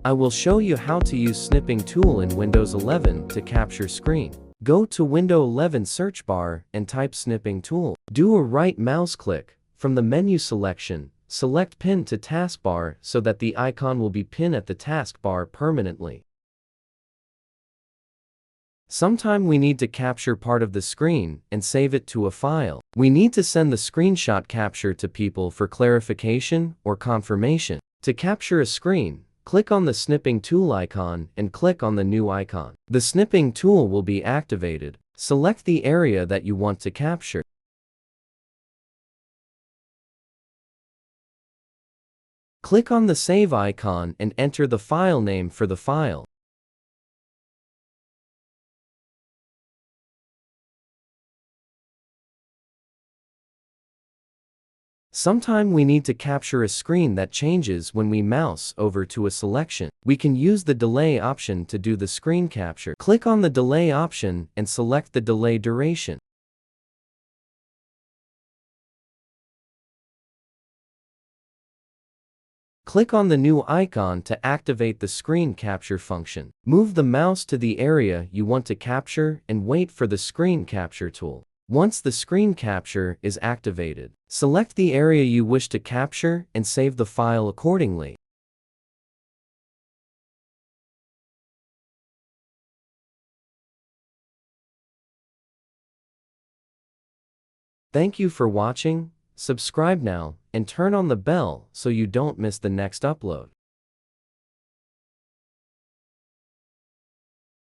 I will show you how to use snipping tool in Windows 11 to capture screen. Go to Windows 11 search bar and type snipping tool. Do a right mouse click. From the menu selection, select Pin to taskbar so that the icon will be pinned at the taskbar permanently. Sometime we need to capture part of the screen and save it to a file. We need to send the screenshot capture to people for clarification or confirmation. To capture a screen, click on the snipping tool icon and click on the new icon. The snipping tool will be activated. Select the area that you want to capture. Click on the save icon and enter the file name for the file. Sometime we need to capture a screen that changes when we mouse over to a selection. We can use the delay option to do the screen capture. Click on the delay option and select the delay duration. Click on the new icon to activate the screen capture function. Move the mouse to the area you want to capture and wait for the screen capture tool. Once the screen capture is activated, select the area you wish to capture and save the file accordingly. Thank you for watching. Subscribe now and turn on the bell so you don't miss the next upload.